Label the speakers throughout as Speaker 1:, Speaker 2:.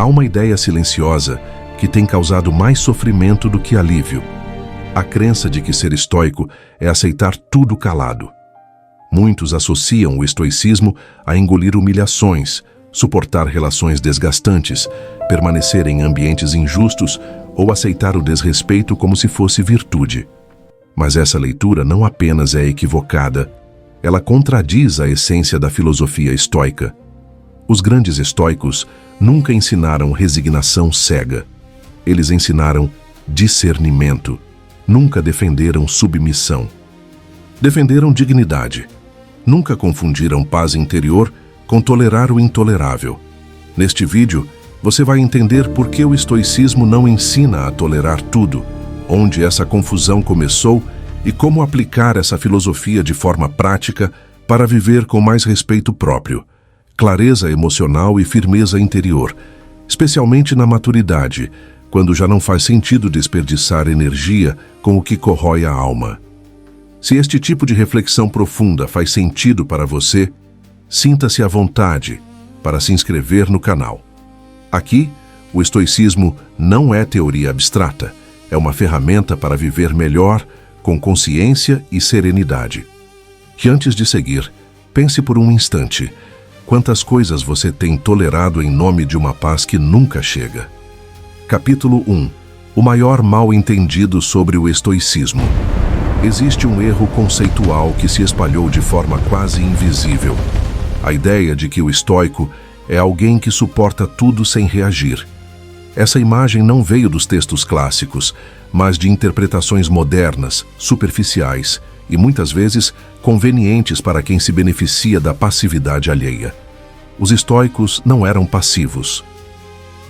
Speaker 1: Há uma ideia silenciosa que tem causado mais sofrimento do que alívio. A crença de que ser estoico é aceitar tudo calado. Muitos associam o estoicismo a engolir humilhações, suportar relações desgastantes, permanecer em ambientes injustos ou aceitar o desrespeito como se fosse virtude. Mas essa leitura não apenas é equivocada, ela contradiz a essência da filosofia estoica. Os grandes estoicos nunca ensinaram resignação cega. Eles ensinaram discernimento. Nunca defenderam submissão. Defenderam dignidade. Nunca confundiram paz interior com tolerar o intolerável. Neste vídeo, você vai entender por que o estoicismo não ensina a tolerar tudo, onde essa confusão começou e como aplicar essa filosofia de forma prática para viver com mais respeito próprio, clareza emocional e firmeza interior, especialmente na maturidade, quando já não faz sentido desperdiçar energia com o que corrói a alma. Se este tipo de reflexão profunda faz sentido para você, sinta-se à vontade para se inscrever no canal. Aqui, o estoicismo não é teoria abstrata, é uma ferramenta para viver melhor, com consciência e serenidade. E antes de seguir, pense por um instante, quantas coisas você tem tolerado em nome de uma paz que nunca chega? Capítulo 1. O maior mal-entendido sobre o estoicismo. Existe um erro conceitual que se espalhou de forma quase invisível. A ideia de que o estoico é alguém que suporta tudo sem reagir. Essa imagem não veio dos textos clássicos, mas de interpretações modernas, superficiais e muitas vezes convenientes para quem se beneficia da passividade alheia. Os estoicos não eram passivos.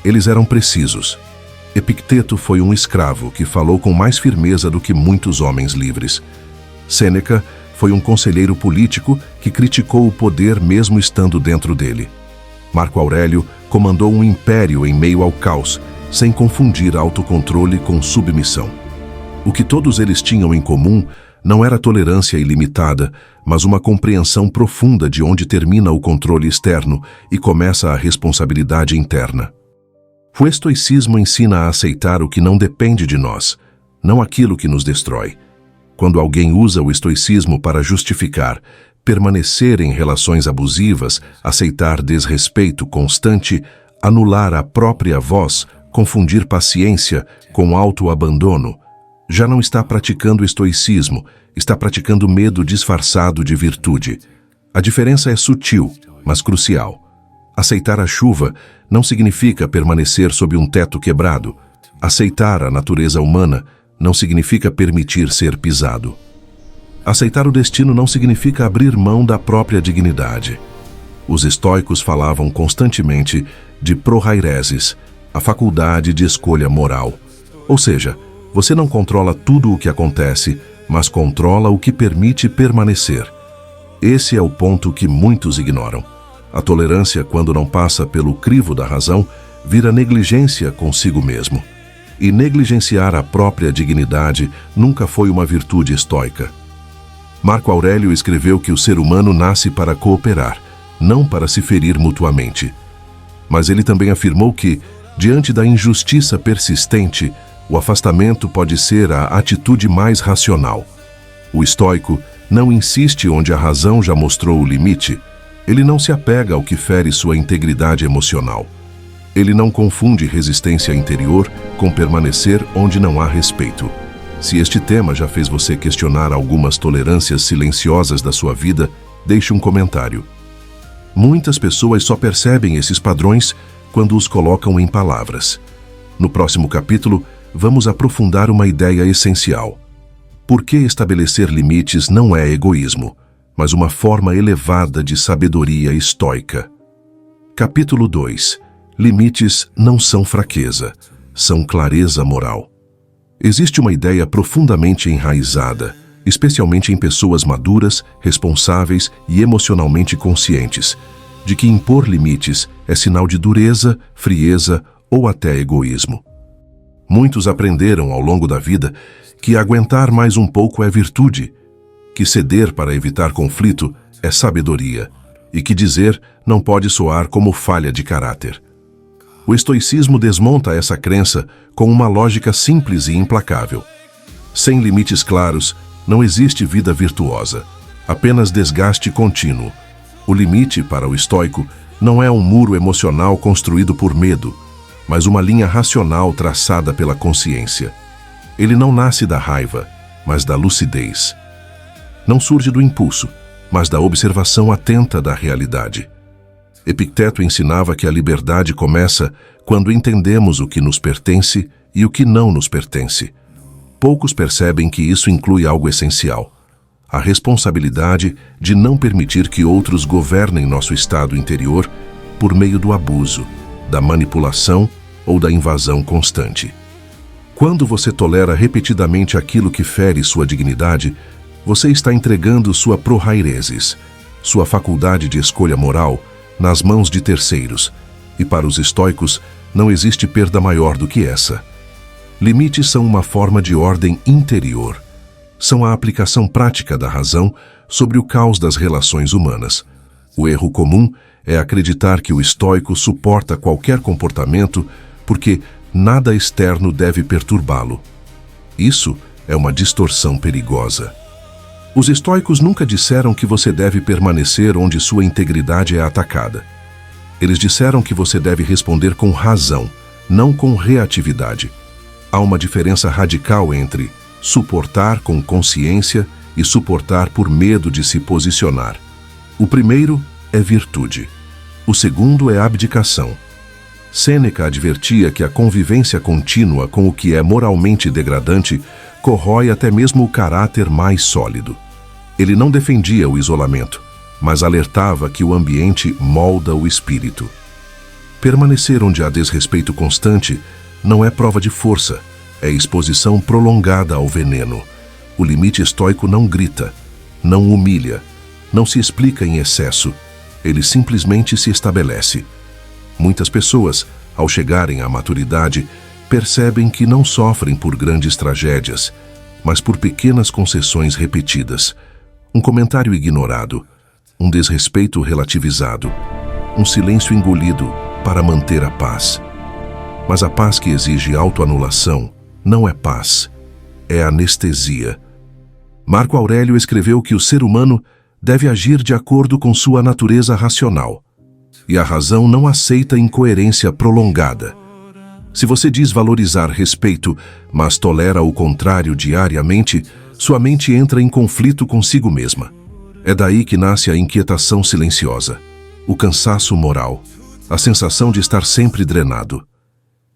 Speaker 1: Eles eram precisos. Epicteto foi um escravo que falou com mais firmeza do que muitos homens livres. Sêneca foi um conselheiro político que criticou o poder mesmo estando dentro dele. Marco Aurélio comandou um império em meio ao caos, sem confundir autocontrole com submissão. O que todos eles tinham em comum não era tolerância ilimitada, mas uma compreensão profunda de onde termina o controle externo e começa a responsabilidade interna. O estoicismo ensina a aceitar o que não depende de nós, não aquilo que nos destrói. Quando alguém usa o estoicismo para justificar, permanecer em relações abusivas, aceitar desrespeito constante, anular a própria voz, confundir paciência com autoabandono, já não está praticando estoicismo, está praticando medo disfarçado de virtude. A diferença é sutil, mas crucial. Aceitar a chuva não significa permanecer sob um teto quebrado. Aceitar a natureza humana não significa permitir ser pisado. Aceitar o destino não significa abrir mão da própria dignidade. Os estoicos falavam constantemente de prohairesis, a faculdade de escolha moral. Ou seja, você não controla tudo o que acontece, mas controla o que permite permanecer. Esse é o ponto que muitos ignoram. A tolerância, quando não passa pelo crivo da razão, vira negligência consigo mesmo. E negligenciar a própria dignidade nunca foi uma virtude estoica. Marco Aurélio escreveu que o ser humano nasce para cooperar, não para se ferir mutuamente. Mas ele também afirmou que, diante da injustiça persistente, o afastamento pode ser a atitude mais racional. O estoico não insiste onde a razão já mostrou o limite. Ele não se apega ao que fere sua integridade emocional. Ele não confunde resistência interior com permanecer onde não há respeito. Se este tema já fez você questionar algumas tolerâncias silenciosas da sua vida, deixe um comentário. Muitas pessoas só percebem esses padrões quando os colocam em palavras. No próximo capítulo, vamos aprofundar uma ideia essencial. Por que estabelecer limites não é egoísmo, mas uma forma elevada de sabedoria estoica? Capítulo 2. Limites não são fraqueza, são clareza moral. Existe uma ideia profundamente enraizada, especialmente em pessoas maduras, responsáveis e emocionalmente conscientes, de que impor limites é sinal de dureza, frieza ou até egoísmo. Muitos aprenderam ao longo da vida que aguentar mais um pouco é virtude, que ceder para evitar conflito é sabedoria e que dizer não pode soar como falha de caráter. O estoicismo desmonta essa crença com uma lógica simples e implacável. Sem limites claros, não existe vida virtuosa, apenas desgaste contínuo. O limite, para o estoico, não é um muro emocional construído por medo, mas uma linha racional traçada pela consciência. Ele não nasce da raiva, mas da lucidez. Não surge do impulso, mas da observação atenta da realidade. Epicteto ensinava que a liberdade começa quando entendemos o que nos pertence e o que não nos pertence. Poucos percebem que isso inclui algo essencial: a responsabilidade de não permitir que outros governem nosso estado interior por meio do abuso, da manipulação ou da invasão constante. Quando você tolera repetidamente aquilo que fere sua dignidade, você está entregando sua prohairesis, sua faculdade de escolha moral, nas mãos de terceiros, e para os estoicos não existe perda maior do que essa. Limites são uma forma de ordem interior. São a aplicação prática da razão sobre o caos das relações humanas. O erro comum é acreditar que o estoico suporta qualquer comportamento porque nada externo deve perturbá-lo. Isso é uma distorção perigosa. Os estoicos nunca disseram que você deve permanecer onde sua integridade é atacada. Eles disseram que você deve responder com razão, não com reatividade. Há uma diferença radical entre suportar com consciência e suportar por medo de se posicionar. O primeiro é virtude. O segundo é abdicação. Sêneca advertia que a convivência contínua com o que é moralmente degradante corrói até mesmo o caráter mais sólido. Ele não defendia o isolamento, mas alertava que o ambiente molda o espírito. Permanecer onde há desrespeito constante não é prova de força, é exposição prolongada ao veneno. O limite estoico não grita, não humilha, não se explica em excesso, ele simplesmente se estabelece. Muitas pessoas, ao chegarem à maturidade, percebem que não sofrem por grandes tragédias, mas por pequenas concessões repetidas, um comentário ignorado, um desrespeito relativizado, um silêncio engolido para manter a paz. Mas a paz que exige autoanulação não é paz, é anestesia. Marco Aurélio escreveu que o ser humano deve agir de acordo com sua natureza racional, e a razão não aceita incoerência prolongada. Se você diz valorizar respeito, mas tolera o contrário diariamente, sua mente entra em conflito consigo mesma. É daí que nasce a inquietação silenciosa, o cansaço moral, a sensação de estar sempre drenado.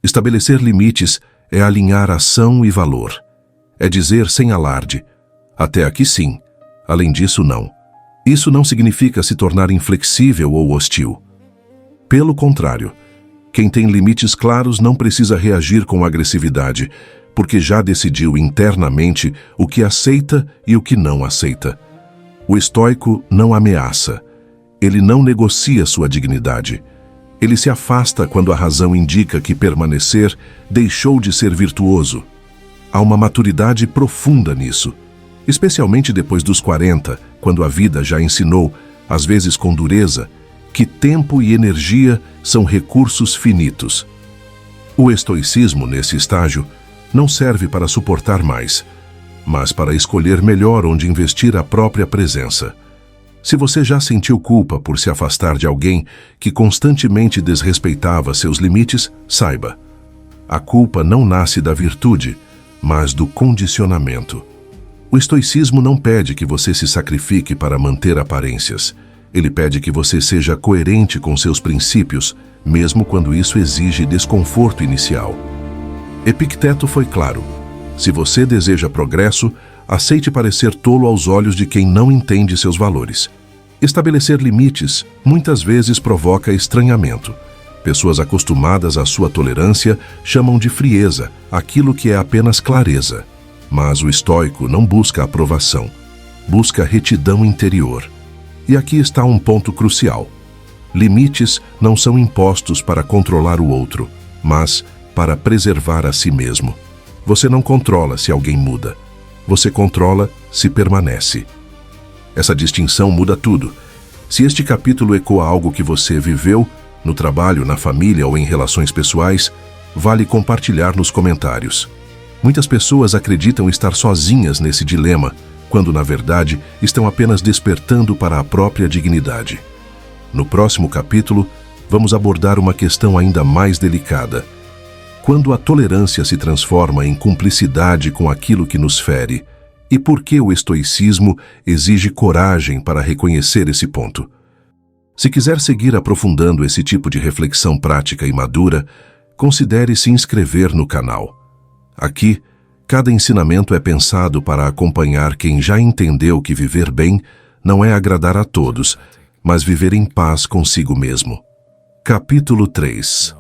Speaker 1: Estabelecer limites é alinhar ação e valor. É dizer sem alarde: até aqui sim, além disso não. Isso não significa se tornar inflexível ou hostil. Pelo contrário, quem tem limites claros não precisa reagir com agressividade, porque já decidiu internamente o que aceita e o que não aceita. O estoico não ameaça. Ele não negocia sua dignidade. Ele se afasta quando a razão indica que permanecer deixou de ser virtuoso. Há uma maturidade profunda nisso, especialmente depois dos 40, quando a vida já ensinou, às vezes com dureza, que tempo e energia são recursos finitos. O estoicismo, nesse estágio, não serve para suportar mais, mas para escolher melhor onde investir a própria presença. Se você já sentiu culpa por se afastar de alguém que constantemente desrespeitava seus limites, saiba: a culpa não nasce da virtude, mas do condicionamento. O estoicismo não pede que você se sacrifique para manter aparências. Ele pede que você seja coerente com seus princípios, mesmo quando isso exige desconforto inicial. Epicteto foi claro: se você deseja progresso, aceite parecer tolo aos olhos de quem não entende seus valores. Estabelecer limites muitas vezes provoca estranhamento. Pessoas acostumadas à sua tolerância chamam de frieza aquilo que é apenas clareza. Mas o estoico não busca aprovação, busca retidão interior. E aqui está um ponto crucial. Limites não são impostos para controlar o outro, mas para preservar a si mesmo. Você não controla se alguém muda. Você controla se permanece. Essa distinção muda tudo. Se este capítulo ecoa algo que você viveu, no trabalho, na família ou em relações pessoais, vale compartilhar nos comentários. Muitas pessoas acreditam estar sozinhas nesse dilema, quando na verdade estão apenas despertando para a própria dignidade. No próximo capítulo, vamos abordar uma questão ainda mais delicada. Quando a tolerância se transforma em cumplicidade com aquilo que nos fere, e por que o estoicismo exige coragem para reconhecer esse ponto? Se quiser seguir aprofundando esse tipo de reflexão prática e madura, considere se inscrever no canal. Aqui, cada ensinamento é pensado para acompanhar quem já entendeu que viver bem não é agradar a todos, mas viver em paz consigo mesmo. Capítulo 3.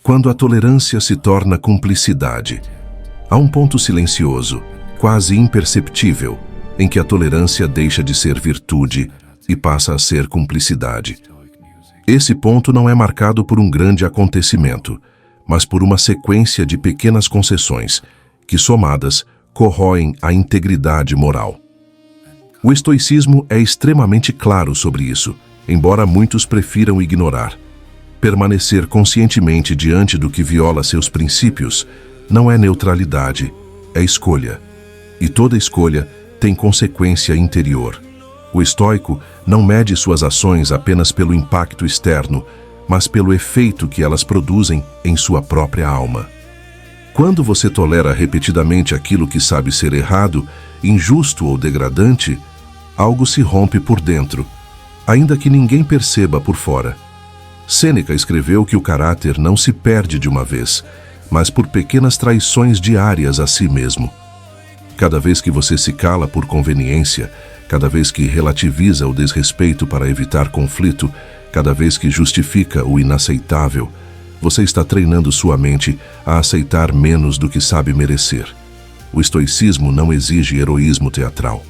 Speaker 1: Quando a tolerância se torna cumplicidade. Há um ponto silencioso, quase imperceptível, em que a tolerância deixa de ser virtude e passa a ser cumplicidade. Esse ponto não é marcado por um grande acontecimento, mas por uma sequência de pequenas concessões, que somadas corroem a integridade moral. O estoicismo é extremamente claro sobre isso, embora muitos prefiram ignorar. Permanecer conscientemente diante do que viola seus princípios não é neutralidade, é escolha. E toda escolha tem consequência interior. O estoico não mede suas ações apenas pelo impacto externo, mas pelo efeito que elas produzem em sua própria alma. Quando você tolera repetidamente aquilo que sabe ser errado, injusto ou degradante, algo se rompe por dentro, ainda que ninguém perceba por fora. Sêneca escreveu que o caráter não se perde de uma vez, mas por pequenas traições diárias a si mesmo. Cada vez que você se cala por conveniência, cada vez que relativiza o desrespeito para evitar conflito, cada vez que justifica o inaceitável, você está treinando sua mente a aceitar menos do que sabe merecer. O estoicismo não exige heroísmo teatral,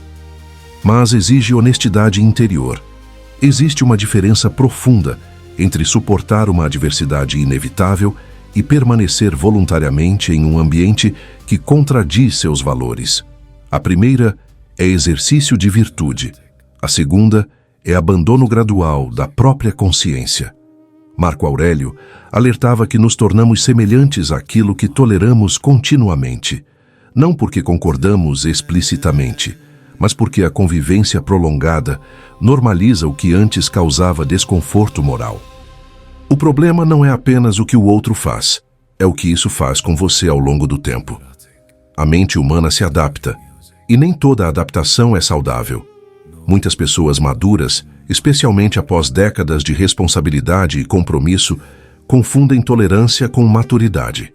Speaker 1: mas exige honestidade interior. Existe uma diferença profunda entre suportar uma adversidade inevitável e permanecer voluntariamente em um ambiente que contradiz seus valores. A primeira é exercício de virtude. A segunda é abandono gradual da própria consciência. Marco Aurélio alertava que nos tornamos semelhantes àquilo que toleramos continuamente, não porque concordamos explicitamente, mas porque a convivência prolongada normaliza o que antes causava desconforto moral. O problema não é apenas o que o outro faz, é o que isso faz com você ao longo do tempo. A mente humana se adapta, e nem toda adaptação é saudável. Muitas pessoas maduras, especialmente após décadas de responsabilidade e compromisso, confundem tolerância com maturidade.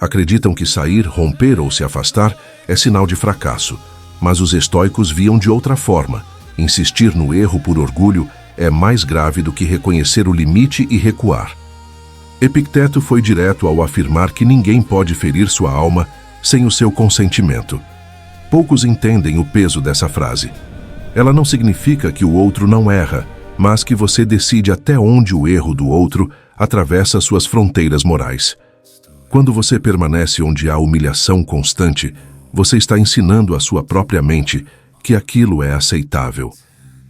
Speaker 1: Acreditam que sair, romper ou se afastar é sinal de fracasso, mas os estoicos viam de outra forma. Insistir no erro por orgulho é mais grave do que reconhecer o limite e recuar. Epicteto foi direto ao afirmar que ninguém pode ferir sua alma sem o seu consentimento. Poucos entendem o peso dessa frase. Ela não significa que o outro não erra, mas que você decide até onde o erro do outro atravessa suas fronteiras morais. Quando você permanece onde há humilhação constante, você está ensinando à sua própria mente que aquilo é aceitável.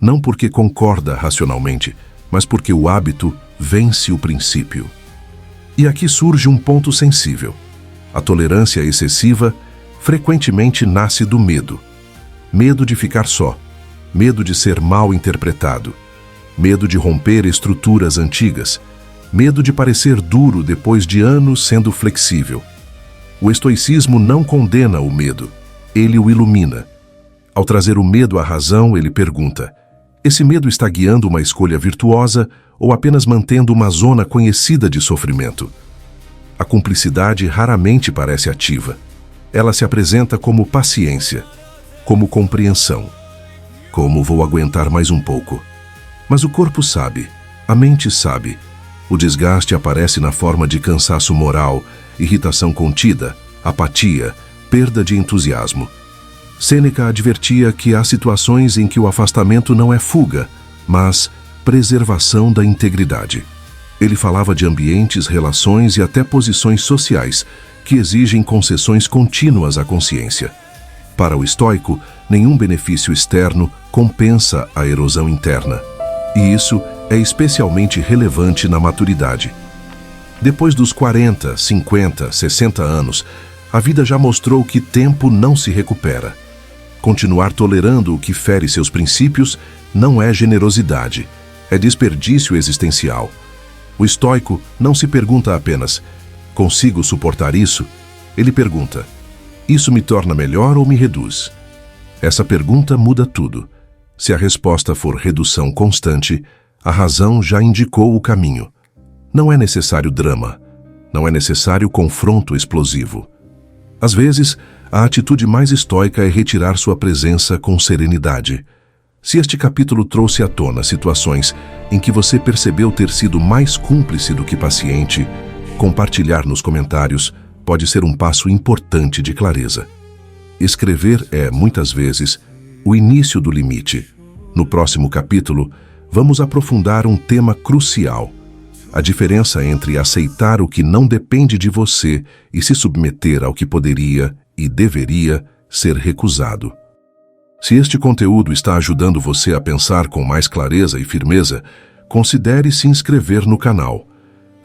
Speaker 1: Não porque concorda racionalmente, mas porque o hábito vence o princípio. E aqui surge um ponto sensível. A tolerância excessiva frequentemente nasce do medo. Medo de ficar só. Medo de ser mal interpretado. Medo de romper estruturas antigas. Medo de parecer duro depois de anos sendo flexível. O estoicismo não condena o medo, ele o ilumina. Ao trazer o medo à razão, ele pergunta: esse medo está guiando uma escolha virtuosa ou apenas mantendo uma zona conhecida de sofrimento? A cumplicidade raramente parece ativa. Ela se apresenta como paciência, como compreensão, como vou aguentar mais um pouco. Mas o corpo sabe, a mente sabe. O desgaste aparece na forma de cansaço moral, irritação contida, apatia, perda de entusiasmo. Sêneca advertia que há situações em que o afastamento não é fuga, mas preservação da integridade. Ele falava de ambientes, relações e até posições sociais que exigem concessões contínuas à consciência. Para o estoico, nenhum benefício externo compensa a erosão interna. E isso é especialmente relevante na maturidade. Depois dos 40, 50, 60 anos, a vida já mostrou que tempo não se recupera. Continuar tolerando o que fere seus princípios não é generosidade, é desperdício existencial. O estoico não se pergunta apenas: consigo suportar isso? Ele pergunta: isso me torna melhor ou me reduz? Essa pergunta muda tudo. Se a resposta for redução constante, a razão já indicou o caminho. Não é necessário drama, não é necessário confronto explosivo. Às vezes, a atitude mais estoica é retirar sua presença com serenidade. Se este capítulo trouxe à tona situações em que você percebeu ter sido mais cúmplice do que paciente, compartilhar nos comentários pode ser um passo importante de clareza. Escrever é, muitas vezes, o início do limite. No próximo capítulo, vamos aprofundar um tema crucial: a diferença entre aceitar o que não depende de você e se submeter ao que poderia e deveria ser recusado. Se este conteúdo está ajudando você a pensar com mais clareza e firmeza, considere se inscrever no canal.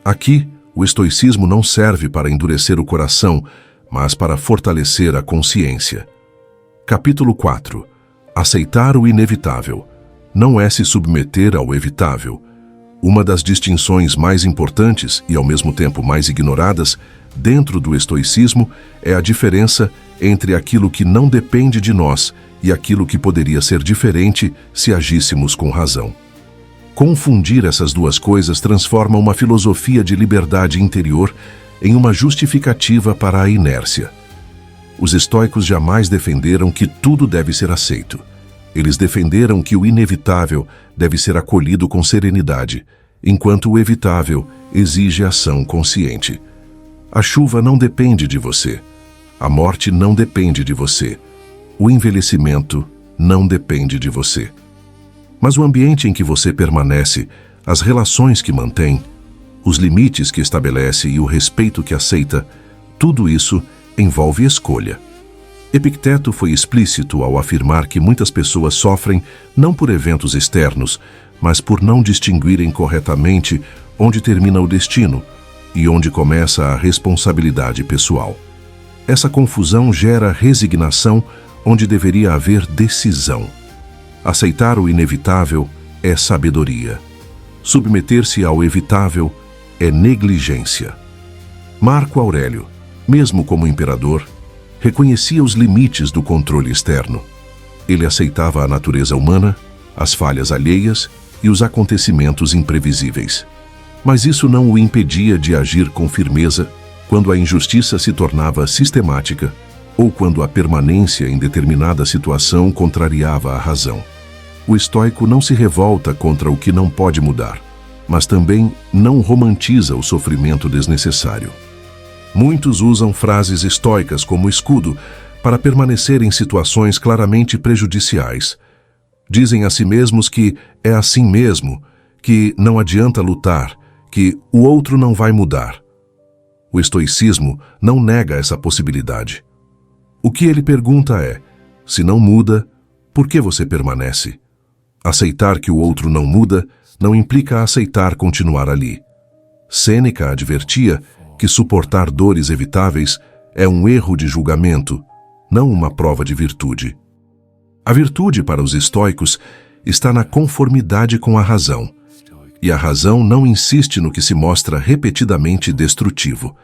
Speaker 1: Aqui, o estoicismo não serve para endurecer o coração, mas para fortalecer a consciência. Capítulo 4. Aceitar o inevitável. Não é se submeter ao evitável. Uma das distinções mais importantes e ao mesmo tempo mais ignoradas dentro do estoicismo é a diferença entre aquilo que não depende de nós e aquilo que poderia ser diferente se agíssemos com razão. Confundir essas duas coisas transforma uma filosofia de liberdade interior em uma justificativa para a inércia. Os estoicos jamais defenderam que tudo deve ser aceito. Eles defenderam que o inevitável deve ser acolhido com serenidade, enquanto o evitável exige ação consciente. A chuva não depende de você. A morte não depende de você. O envelhecimento não depende de você. Mas o ambiente em que você permanece, as relações que mantém, os limites que estabelece e o respeito que aceita, tudo isso envolve escolha. Epicteto foi explícito ao afirmar que muitas pessoas sofrem não por eventos externos, mas por não distinguirem corretamente onde termina o destino e onde começa a responsabilidade pessoal. Essa confusão gera resignação onde deveria haver decisão. Aceitar o inevitável é sabedoria. Submeter-se ao evitável é negligência. Marco Aurélio, mesmo como imperador, reconhecia os limites do controle externo. Ele aceitava a natureza humana, as falhas alheias e os acontecimentos imprevisíveis. Mas isso não o impedia de agir com firmeza quando a injustiça se tornava sistemática ou quando a permanência em determinada situação contrariava a razão. O estoico não se revolta contra o que não pode mudar, mas também não romantiza o sofrimento desnecessário. Muitos usam frases estoicas como escudo para permanecer em situações claramente prejudiciais. Dizem a si mesmos que é assim mesmo, que não adianta lutar, que o outro não vai mudar. O estoicismo não nega essa possibilidade. O que ele pergunta é: se não muda, por que você permanece? Aceitar que o outro não muda não implica aceitar continuar ali. Sêneca advertia que suportar dores evitáveis é um erro de julgamento, não uma prova de virtude. A virtude para os estoicos está na conformidade com a razão, e a razão não insiste no que se mostra repetidamente destrutivo.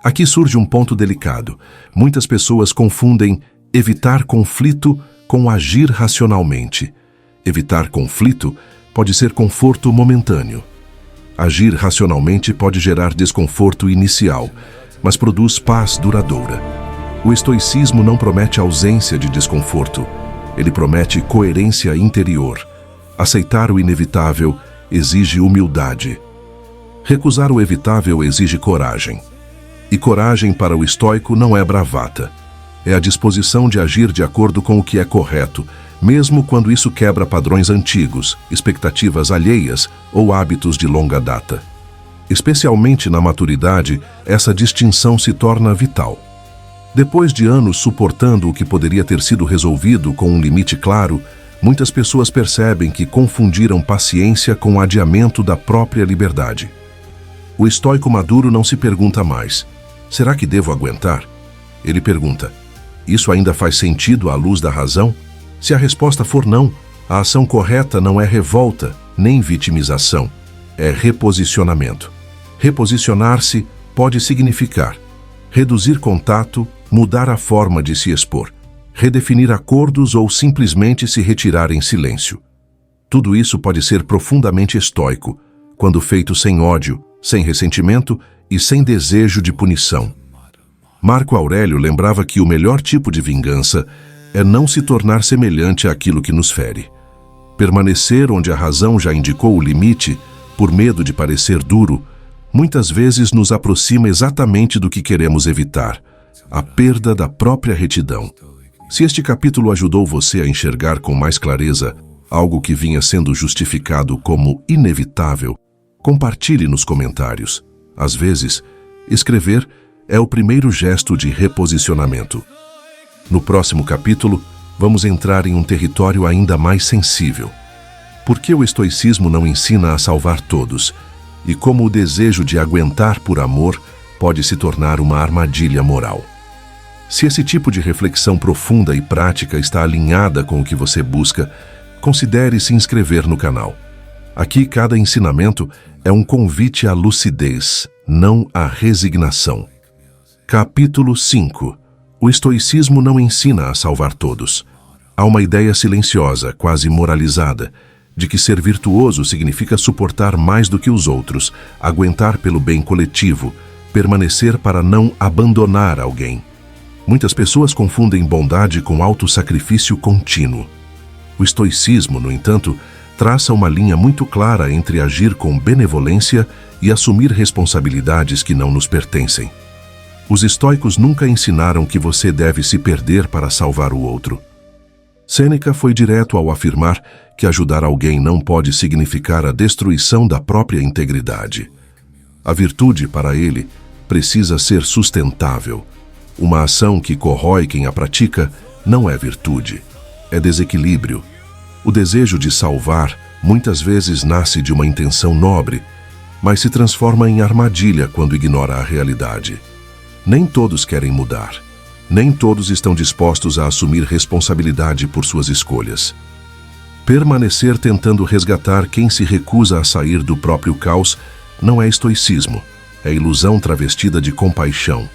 Speaker 1: Aqui surge um ponto delicado. Muitas pessoas confundem evitar conflito com agir racionalmente. Evitar conflito pode ser conforto momentâneo. Agir racionalmente pode gerar desconforto inicial, mas produz paz duradoura. O estoicismo não promete ausência de desconforto. Ele promete coerência interior. Aceitar o inevitável exige humildade. Recusar o evitável exige coragem. E coragem para o estoico não é bravata. É a disposição de agir de acordo com o que é correto, mesmo quando isso quebra padrões antigos, expectativas alheias ou hábitos de longa data. Especialmente na maturidade, essa distinção se torna vital. Depois de anos suportando o que poderia ter sido resolvido com um limite claro, Muitas pessoas percebem que confundiram paciência com o adiamento da própria liberdade. O estoico maduro não se pergunta mais: será que devo aguentar? Ele pergunta: isso ainda faz sentido à luz da razão? Se a resposta for não, a ação correta não é revolta, nem vitimização, é reposicionamento. Reposicionar-se pode significar reduzir contato, mudar a forma de se expor, redefinir acordos ou simplesmente se retirar em silêncio. Tudo isso pode ser profundamente estoico, quando feito sem ódio, sem ressentimento e sem desejo de punição. Marco Aurélio lembrava que o melhor tipo de vingança é não se tornar semelhante àquilo que nos fere. Permanecer onde a razão já indicou o limite, por medo de parecer duro, muitas vezes nos aproxima exatamente do que queremos evitar, a perda da própria retidão. Se este capítulo ajudou você a enxergar com mais clareza algo que vinha sendo justificado como inevitável, compartilhe nos comentários. Às vezes, escrever é o primeiro gesto de reposicionamento. No próximo capítulo, vamos entrar em um território ainda mais sensível. Por que o estoicismo não ensina a salvar todos? E como o desejo de aguentar por amor pode se tornar uma armadilha moral. Se esse tipo de reflexão profunda e prática está alinhada com o que você busca, considere se inscrever no canal. Aqui, cada ensinamento é um convite à lucidez, não à resignação. Capítulo 5. O estoicismo não ensina a salvar todos. Há uma ideia silenciosa, quase moralizada, de que ser virtuoso significa suportar mais do que os outros, aguentar pelo bem coletivo, permanecer para não abandonar alguém. Muitas pessoas confundem bondade com autossacrifício contínuo. O estoicismo, no entanto, traça uma linha muito clara entre agir com benevolência e assumir responsabilidades que não nos pertencem. Os estoicos nunca ensinaram que você deve se perder para salvar o outro. Sêneca foi direto ao afirmar que ajudar alguém não pode significar a destruição da própria integridade. A virtude, para ele, precisa ser sustentável. Uma ação que corrói quem a pratica não é virtude, é desequilíbrio. O desejo de salvar muitas vezes nasce de uma intenção nobre, mas se transforma em armadilha quando ignora a realidade. Nem todos querem mudar. Nem todos estão dispostos a assumir responsabilidade por suas escolhas. Permanecer tentando resgatar quem se recusa a sair do próprio caos não é estoicismo, é ilusão travestida de compaixão.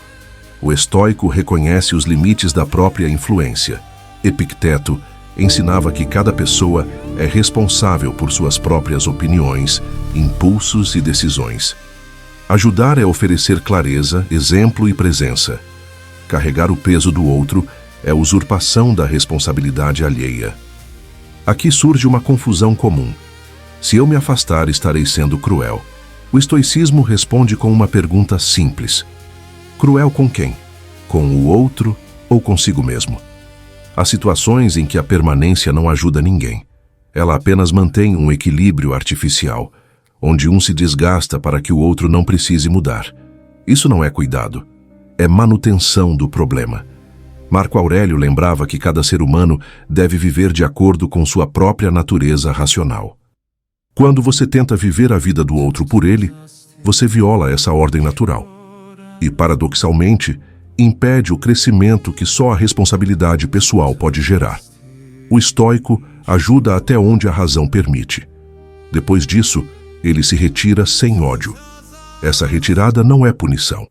Speaker 1: O estoico reconhece os limites da própria influência. Epicteto ensinava que cada pessoa é responsável por suas próprias opiniões, impulsos e decisões. Ajudar é oferecer clareza, exemplo e presença. Carregar o peso do outro é usurpação da responsabilidade alheia. Aqui surge uma confusão comum. Se eu me afastar, estarei sendo cruel. O estoicismo responde com uma pergunta simples. Cruel com quem? Com o outro ou consigo mesmo? Há situações em que a permanência não ajuda ninguém. Ela apenas mantém um equilíbrio artificial, onde um se desgasta para que o outro não precise mudar. Isso não é cuidado, é manutenção do problema. Marco Aurélio lembrava que cada ser humano deve viver de acordo com sua própria natureza racional. Quando você tenta viver a vida do outro por ele, você viola essa ordem natural. E, paradoxalmente, impede o crescimento que só a responsabilidade pessoal pode gerar. O estoico ajuda até onde a razão permite. Depois disso, ele se retira sem ódio. Essa retirada não é punição,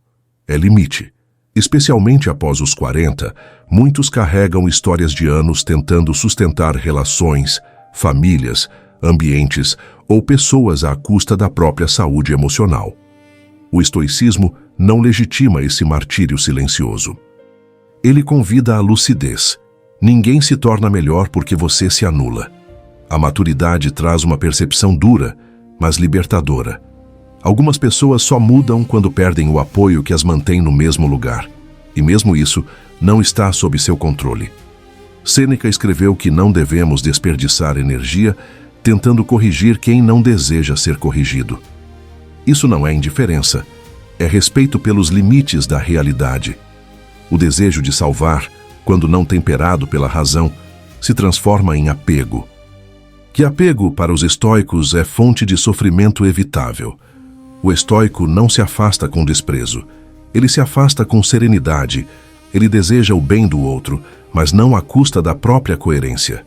Speaker 1: é limite. Especialmente após os 40, muitos carregam histórias de anos tentando sustentar relações, famílias, ambientes ou pessoas à custa da própria saúde emocional. O estoicismo não legitima esse martírio silencioso. Ele convida à lucidez. Ninguém se torna melhor porque você se anula. A maturidade traz uma percepção dura, mas libertadora. Algumas pessoas só mudam quando perdem o apoio que as mantém no mesmo lugar. E mesmo isso não está sob seu controle. Sêneca escreveu que não devemos desperdiçar energia tentando corrigir quem não deseja ser corrigido. Isso não é indiferença, é respeito pelos limites da realidade. O desejo de salvar, quando não temperado pela razão, se transforma em apego. Que apego, para os estoicos, é fonte de sofrimento evitável. O estoico não se afasta com desprezo. Ele se afasta com serenidade. Ele deseja o bem do outro, mas não à custa da própria coerência.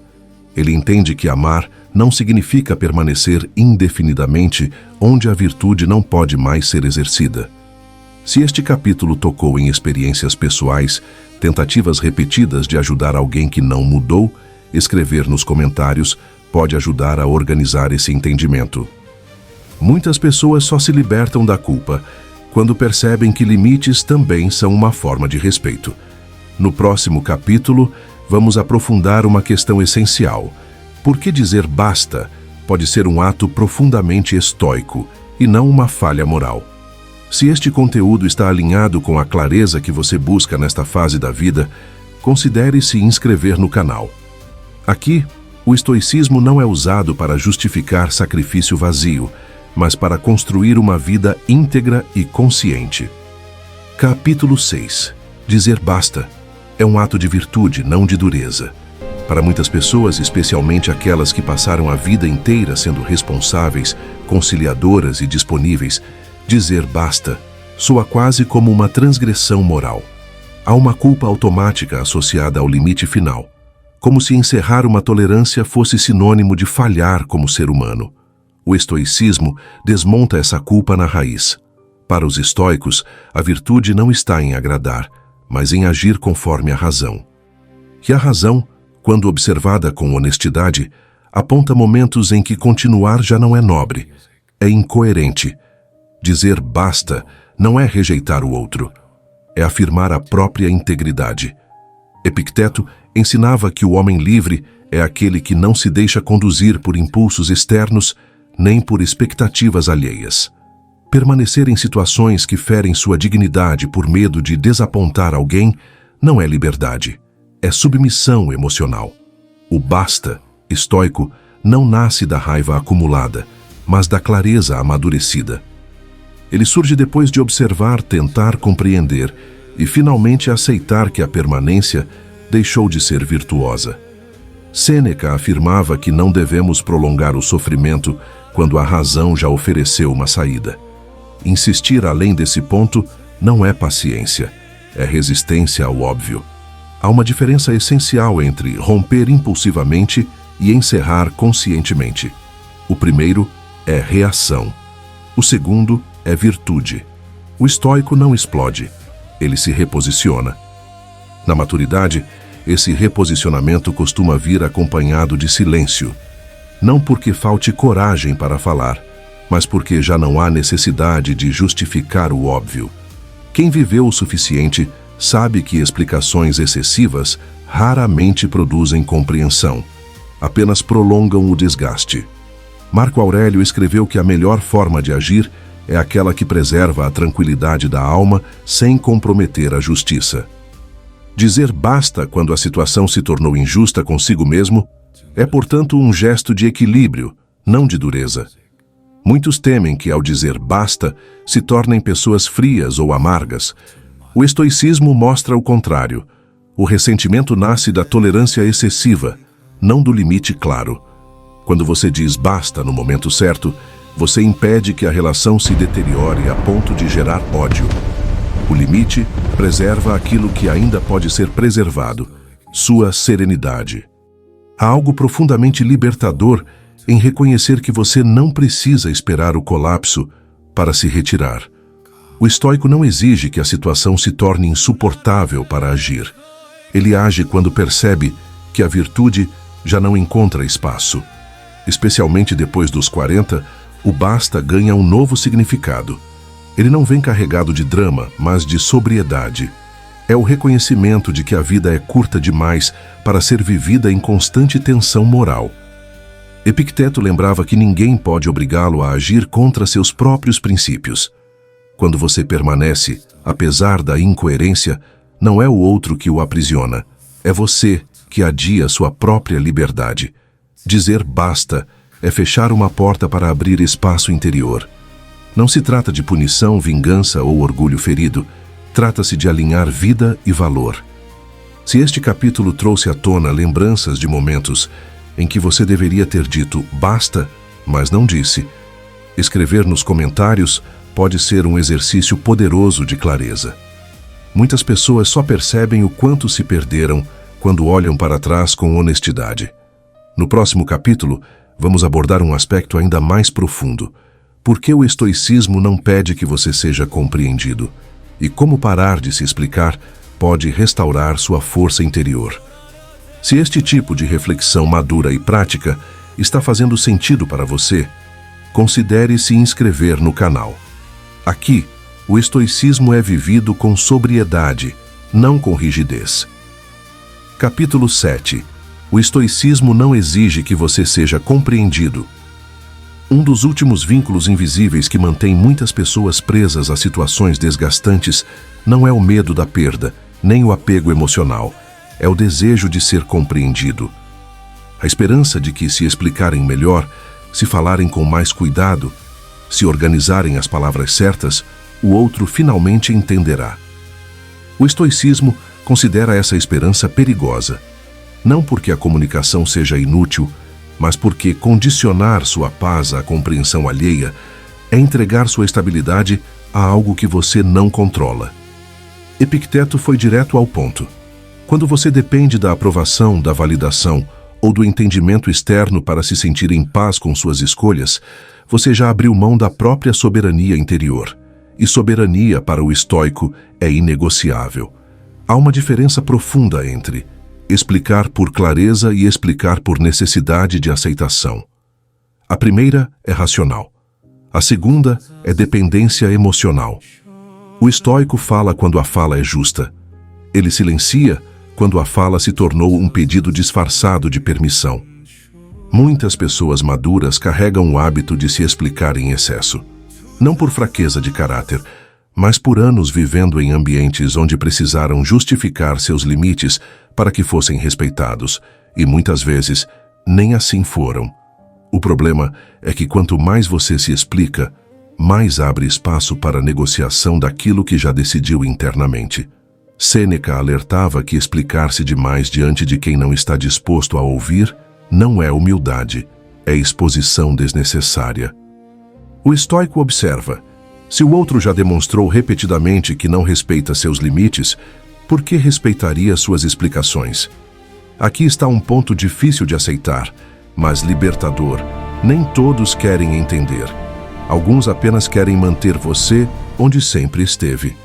Speaker 1: Ele entende que amar não significa permanecer indefinidamente onde a virtude não pode mais ser exercida. Se este capítulo tocou em experiências pessoais, tentativas repetidas de ajudar alguém que não mudou, escrever nos comentários pode ajudar a organizar esse entendimento. Muitas pessoas só se libertam da culpa quando percebem que limites também são uma forma de respeito. No próximo capítulo, vamos aprofundar uma questão essencial. Por que dizer basta pode ser um ato profundamente estoico e não uma falha moral? Se este conteúdo está alinhado com a clareza que você busca nesta fase da vida, considere se inscrever no canal. Aqui, o estoicismo não é usado para justificar sacrifício vazio, mas para construir uma vida íntegra e consciente. Capítulo 6. Dizer basta é um ato de virtude, não de dureza. Para muitas pessoas, especialmente aquelas que passaram a vida inteira sendo responsáveis, conciliadoras e disponíveis, dizer basta soa quase como uma transgressão moral. Há uma culpa automática associada ao limite final, como se encerrar uma tolerância fosse sinônimo de falhar como ser humano. O estoicismo desmonta essa culpa na raiz. Para os estoicos, a virtude não está em agradar, mas em agir conforme a razão. E a razão, quando observada com honestidade, aponta momentos em que continuar já não é nobre, é incoerente. Dizer basta não é rejeitar o outro, é afirmar a própria integridade. Epicteto ensinava que o homem livre é aquele que não se deixa conduzir por impulsos externos nem por expectativas alheias. Permanecer em situações que ferem sua dignidade por medo de desapontar alguém não é liberdade, é submissão emocional. O basta, estoico, não nasce da raiva acumulada, mas da clareza amadurecida. Ele surge depois de observar, tentar compreender e finalmente aceitar que a permanência deixou de ser virtuosa. Sêneca afirmava que não devemos prolongar o sofrimento quando a razão já ofereceu uma saída. Insistir além desse ponto não é paciência, é resistência ao óbvio. Há uma diferença essencial entre romper impulsivamente e encerrar conscientemente. O primeiro é reação. O segundo é virtude. O estoico não explode, ele se reposiciona. Na maturidade, esse reposicionamento costuma vir acompanhado de silêncio. Não porque falte coragem para falar, mas porque já não há necessidade de justificar o óbvio. Quem viveu o suficiente sabe que explicações excessivas raramente produzem compreensão, apenas prolongam o desgaste. Marco Aurélio escreveu que a melhor forma de agir é aquela que preserva a tranquilidade da alma sem comprometer a justiça. Dizer basta quando a situação se tornou injusta consigo mesmo é, portanto, um gesto de equilíbrio, não de dureza. Muitos temem que, ao dizer basta, se tornem pessoas frias ou amargas. O estoicismo mostra o contrário. O ressentimento nasce da tolerância excessiva, não do limite claro. Quando você diz basta no momento certo, você impede que a relação se deteriore a ponto de gerar ódio. O limite preserva aquilo que ainda pode ser preservado, sua serenidade. Há algo profundamente libertador em reconhecer que você não precisa esperar o colapso para se retirar. O estoico não exige que a situação se torne insuportável para agir. Ele age quando percebe que a virtude já não encontra espaço. Especialmente depois dos 40, o basta ganha um novo significado. Ele não vem carregado de drama, mas de sobriedade. É o reconhecimento de que a vida é curta demais para ser vivida em constante tensão moral. Epicteto lembrava que ninguém pode obrigá-lo a agir contra seus próprios princípios. Quando você permanece, apesar da incoerência, não é o outro que o aprisiona, é você que adia sua própria liberdade. Dizer basta é fechar uma porta para abrir espaço interior. Não se trata de punição, vingança ou orgulho ferido. Trata-se de alinhar vida e valor. Se este capítulo trouxe à tona lembranças de momentos em que você deveria ter dito basta, mas não disse, escrever nos comentários pode ser um exercício poderoso de clareza. Muitas pessoas só percebem o quanto se perderam quando olham para trás com honestidade. No próximo capítulo, vamos abordar um aspecto ainda mais profundo. Por que o estoicismo não pede que você seja compreendido? E como parar de se explicar pode restaurar sua força interior. Se este tipo de reflexão madura e prática está fazendo sentido para você, considere se inscrever no canal. Aqui, o estoicismo é vivido com sobriedade, não com rigidez. Capítulo 7. O estoicismo não exige que você seja compreendido. Um dos últimos vínculos invisíveis que mantém muitas pessoas presas a situações desgastantes não é o medo da perda, nem o apego emocional. É o desejo de ser compreendido. A esperança de que, se explicarem melhor, se falarem com mais cuidado, se organizarem as palavras certas, o outro finalmente entenderá. O estoicismo considera essa esperança perigosa, não porque a comunicação seja inútil, mas porque condicionar sua paz à compreensão alheia é entregar sua estabilidade a algo que você não controla. Epicteto foi direto ao ponto. Quando você depende da aprovação, da validação ou do entendimento externo para se sentir em paz com suas escolhas, você já abriu mão da própria soberania interior. E soberania para o estoico é inegociável. Há uma diferença profunda entre explicar por clareza e explicar por necessidade de aceitação. A primeira é racional. A segunda é dependência emocional. O estoico fala quando a fala é justa. Ele silencia quando a fala se tornou um pedido disfarçado de permissão. Muitas pessoas maduras carregam o hábito de se explicar em excesso. Não por fraqueza de caráter, mas por anos vivendo em ambientes onde precisaram justificar seus limites para que fossem respeitados, e muitas vezes nem assim foram. O problema é que quanto mais você se explica, mais abre espaço para a negociação daquilo que já decidiu internamente. Sêneca alertava que explicar-se demais diante de quem não está disposto a ouvir não é humildade, é exposição desnecessária. O estoico observa: se o outro já demonstrou repetidamente que não respeita seus limites, por que respeitaria suas explicações? Aqui está um ponto difícil de aceitar, mas libertador. Nem todos querem entender. Alguns apenas querem manter você onde sempre esteve.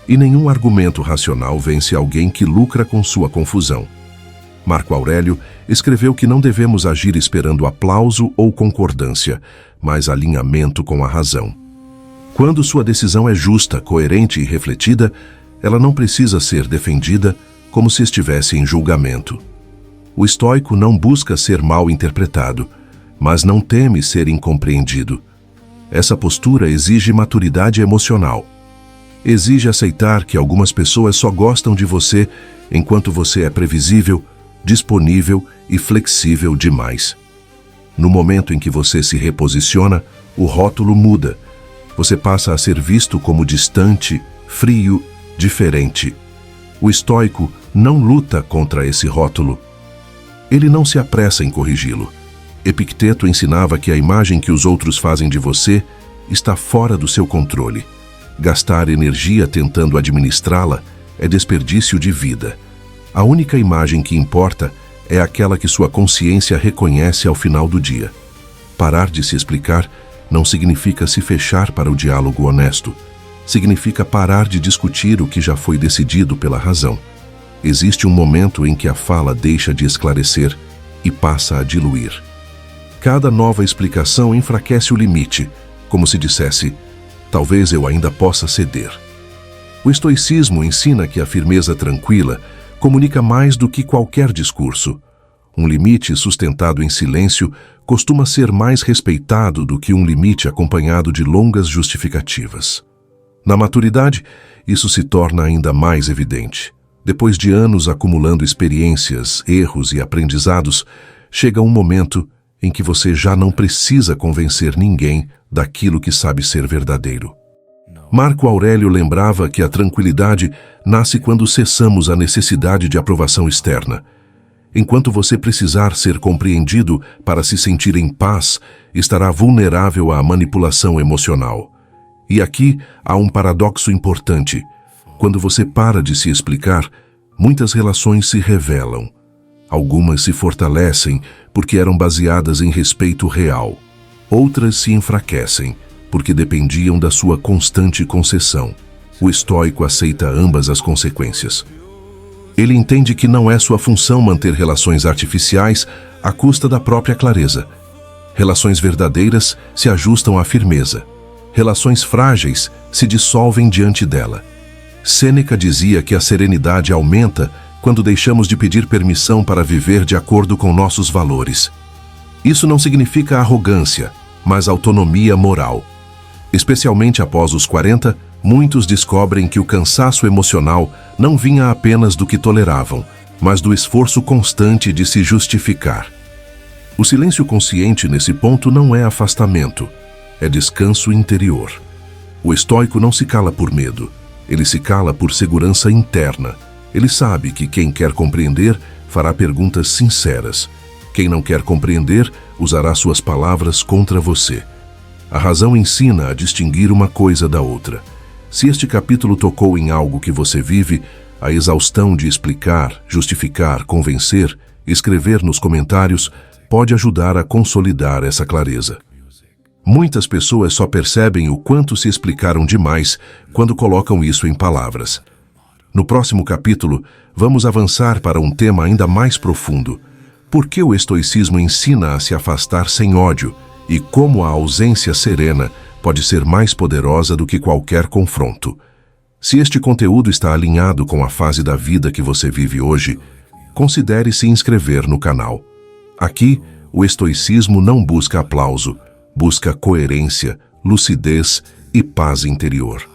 Speaker 1: E nenhum argumento racional vence alguém que lucra com sua confusão. Marco Aurélio escreveu que não devemos agir esperando aplauso ou concordância, mas alinhamento com a razão. Quando sua decisão é justa, coerente e refletida, ela não precisa ser defendida como se estivesse em julgamento. O estoico não busca ser mal interpretado, mas não teme ser incompreendido. Essa postura exige maturidade emocional. Exige aceitar que algumas pessoas só gostam de você enquanto você é previsível, disponível e flexível demais. No momento em que você se reposiciona, o rótulo muda. Você passa a ser visto como distante, frio, diferente. O estoico não luta contra esse rótulo. Ele não se apressa em corrigi-lo. Epicteto ensinava que a imagem que os outros fazem de você está fora do seu controle. Gastar energia tentando administrá-la é desperdício de vida. A única imagem que importa é aquela que sua consciência reconhece ao final do dia. Parar de se explicar não significa se fechar para o diálogo honesto. Significa parar de discutir o que já foi decidido pela razão. Existe um momento em que a fala deixa de esclarecer e passa a diluir. Cada nova explicação enfraquece o limite, como se dissesse: talvez eu ainda possa ceder. O estoicismo ensina que a firmeza tranquila comunica mais do que qualquer discurso. Um limite sustentado em silêncio costuma ser mais respeitado do que um limite acompanhado de longas justificativas. Na maturidade, isso se torna ainda mais evidente. Depois de anos acumulando experiências, erros e aprendizados, chega um momento em que você já não precisa convencer ninguém daquilo que sabe ser verdadeiro. Marco Aurélio lembrava que a tranquilidade nasce quando cessamos a necessidade de aprovação externa. Enquanto você precisar ser compreendido para se sentir em paz, estará vulnerável à manipulação emocional. E aqui há um paradoxo importante. Quando você para de se explicar, muitas relações se revelam. Algumas se fortalecem porque eram baseadas em respeito real. Outras se enfraquecem porque dependiam da sua constante concessão. O estoico aceita ambas as consequências. Ele entende que não é sua função manter relações artificiais à custa da própria clareza. Relações verdadeiras se ajustam à firmeza. Relações frágeis se dissolvem diante dela. Sêneca dizia que a serenidade aumenta quando deixamos de pedir permissão para viver de acordo com nossos valores. Isso não significa arrogância, mas autonomia moral. Especialmente após os 40, muitos descobrem que o cansaço emocional não vinha apenas do que toleravam, mas do esforço constante de se justificar. O silêncio consciente nesse ponto não é afastamento, é descanso interior. O estoico não se cala por medo, ele se cala por segurança interna. Ele sabe que quem quer compreender fará perguntas sinceras. Quem não quer compreender usará suas palavras contra você. A razão ensina a distinguir uma coisa da outra. Se este capítulo tocou em algo que você vive, a exaustão de explicar, justificar, convencer, escrever nos comentários pode ajudar a consolidar essa clareza. Muitas pessoas só percebem o quanto se explicaram demais quando colocam isso em palavras. No próximo capítulo, vamos avançar para um tema ainda mais profundo. Por que o estoicismo ensina a se afastar sem ódio e como a ausência serena pode ser mais poderosa do que qualquer confronto? Se este conteúdo está alinhado com a fase da vida que você vive hoje, considere se inscrever no canal. Aqui, o estoicismo não busca aplauso, busca coerência, lucidez e paz interior.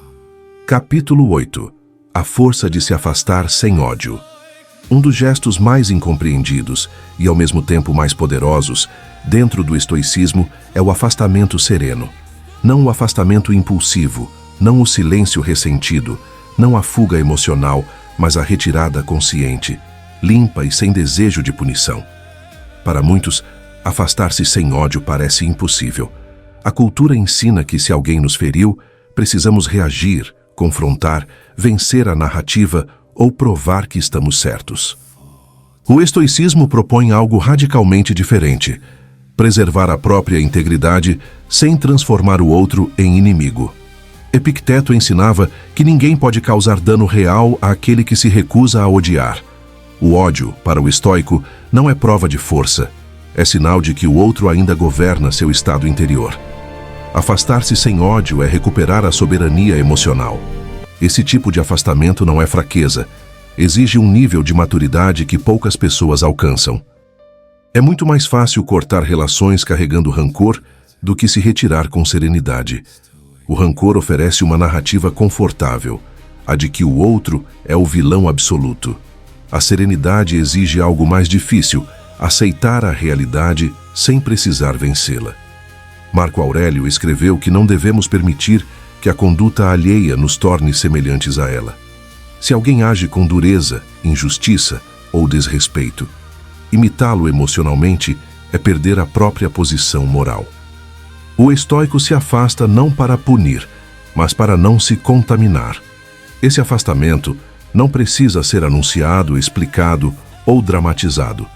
Speaker 1: Capítulo 8. A força de se afastar sem ódio. Um dos gestos mais incompreendidos e ao mesmo tempo mais poderosos dentro do estoicismo é o afastamento sereno. Não o afastamento impulsivo, não o silêncio ressentido, não a fuga emocional, mas a retirada consciente, limpa e sem desejo de punição. Para muitos, afastar-se sem ódio parece impossível. A cultura ensina que se alguém nos feriu, precisamos reagir, confrontar, vencer a narrativa ou provar que estamos certos. O estoicismo propõe algo radicalmente diferente: preservar a própria integridade sem transformar o outro em inimigo. Epicteto ensinava que ninguém pode causar dano real àquele que se recusa a odiar. O ódio, para o estoico, não é prova de força, é sinal de que o outro ainda governa seu estado interior. Afastar-se sem ódio é recuperar a soberania emocional. Esse tipo de afastamento não é fraqueza, exige um nível de maturidade que poucas pessoas alcançam. É muito mais fácil cortar relações carregando rancor do que se retirar com serenidade. O rancor oferece uma narrativa confortável, a de que o outro é o vilão absoluto. A serenidade exige algo mais difícil: aceitar a realidade sem precisar vencê-la. Marco Aurélio escreveu que não devemos permitir que a conduta alheia nos torne semelhantes a ela. Se alguém age com dureza, injustiça ou desrespeito, imitá-lo emocionalmente é perder a própria posição moral. O estoico se afasta não para punir, mas para não se contaminar. Esse afastamento não precisa ser anunciado, explicado ou dramatizado.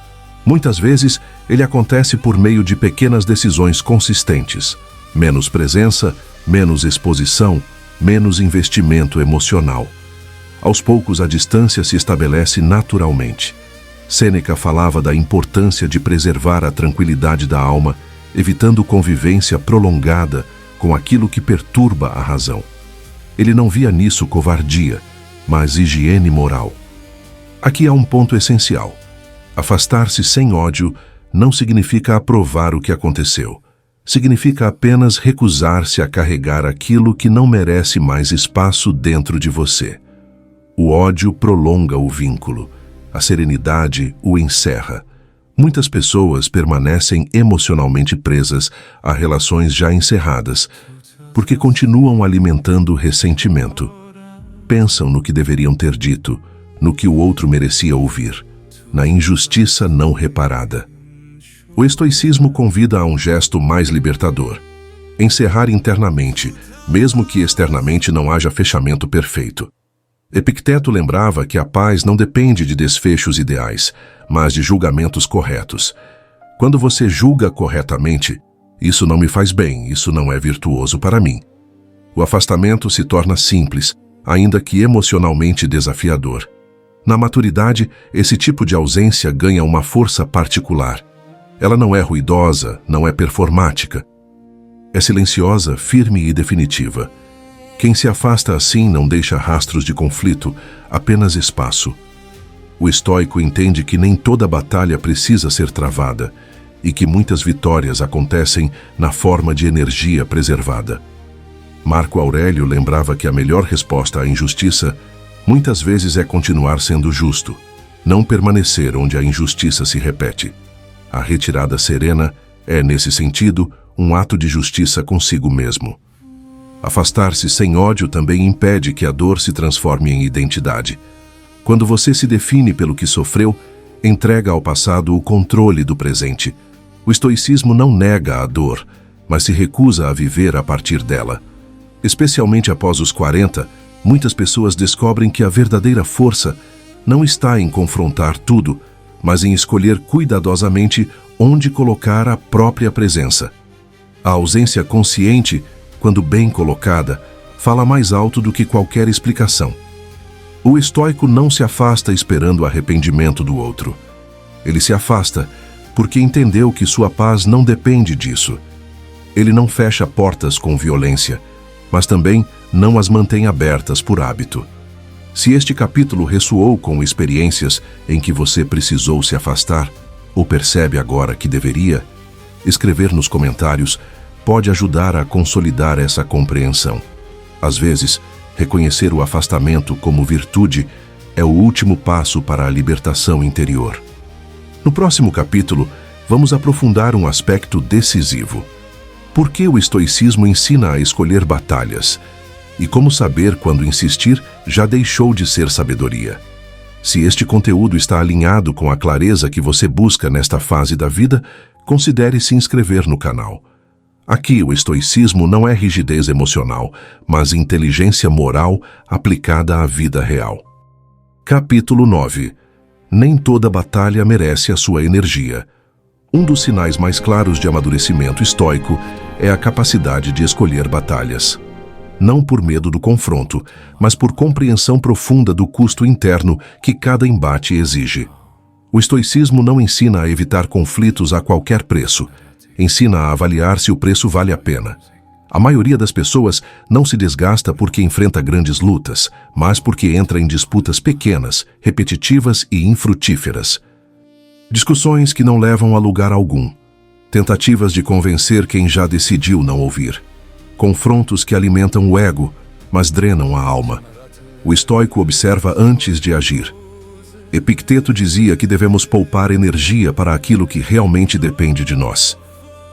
Speaker 1: Muitas vezes, ele acontece por meio de pequenas decisões consistentes: menos presença, menos exposição, menos investimento emocional. Aos poucos, a distância se estabelece naturalmente. Sêneca falava da importância de preservar a tranquilidade da alma, evitando convivência prolongada com aquilo que perturba a razão. Ele não via nisso covardia, mas higiene moral. Aqui há um ponto essencial. Afastar-se sem ódio não significa aprovar o que aconteceu. Significa apenas recusar-se a carregar aquilo que não merece mais espaço dentro de você. O ódio prolonga o vínculo. A serenidade o encerra. Muitas pessoas permanecem emocionalmente presas a relações já encerradas, porque continuam alimentando ressentimento. Pensam no que deveriam ter dito, no que o outro merecia ouvir, na injustiça não reparada. O estoicismo convida a um gesto mais libertador: encerrar internamente, mesmo que externamente não haja fechamento perfeito. Epicteto lembrava que a paz não depende de desfechos ideais, mas de julgamentos corretos. Quando você julga corretamente, isso não me faz bem, isso não é virtuoso para mim. O afastamento se torna simples, ainda que emocionalmente desafiador. Na maturidade, esse tipo de ausência ganha uma força particular. Ela não é ruidosa, não é performática. É silenciosa, firme e definitiva. Quem se afasta assim não deixa rastros de conflito, apenas espaço. O estoico entende que nem toda batalha precisa ser travada e que muitas vitórias acontecem na forma de energia preservada. Marco Aurélio lembrava que a melhor resposta à injustiça muitas vezes é continuar sendo justo, não permanecer onde a injustiça se repete. A retirada serena é, nesse sentido, um ato de justiça consigo mesmo. Afastar-se sem ódio também impede que a dor se transforme em identidade. Quando você se define pelo que sofreu, entrega ao passado o controle do presente. O estoicismo não nega a dor, mas se recusa a viver a partir dela. Especialmente após os 40, muitas pessoas descobrem que a verdadeira força não está em confrontar tudo, mas em escolher cuidadosamente onde colocar a própria presença. A ausência consciente, quando bem colocada, fala mais alto do que qualquer explicação. O estoico não se afasta esperando o arrependimento do outro. Ele se afasta porque entendeu que sua paz não depende disso. Ele não fecha portas com violência, mas também não as mantém abertas por hábito. Se este capítulo ressoou com experiências em que você precisou se afastar, ou percebe agora que deveria, escrever nos comentários pode ajudar a consolidar essa compreensão. Às vezes, reconhecer o afastamento como virtude é o último passo para a libertação interior. No próximo capítulo, vamos aprofundar um aspecto decisivo. Por que o estoicismo ensina a escolher batalhas? E como saber quando insistir já deixou de ser sabedoria? Se este conteúdo está alinhado com a clareza que você busca nesta fase da vida, considere se inscrever no canal. Aqui, o estoicismo não é rigidez emocional, mas inteligência moral aplicada à vida real. Capítulo 9. Nem toda batalha merece a sua energia. Um dos sinais mais claros de amadurecimento estoico é a capacidade de escolher batalhas. Não por medo do confronto, mas por compreensão profunda do custo interno que cada embate exige. O estoicismo não ensina a evitar conflitos a qualquer preço. Ensina a avaliar se o preço vale a pena. A maioria das pessoas não se desgasta porque enfrenta grandes lutas, mas porque entra em disputas pequenas, repetitivas e infrutíferas. Discussões que não levam a lugar algum. Tentativas de convencer quem já decidiu não ouvir. Confrontos que alimentam o ego, mas drenam a alma. O estoico observa antes de agir. Epicteto dizia que devemos poupar energia para aquilo que realmente depende de nós.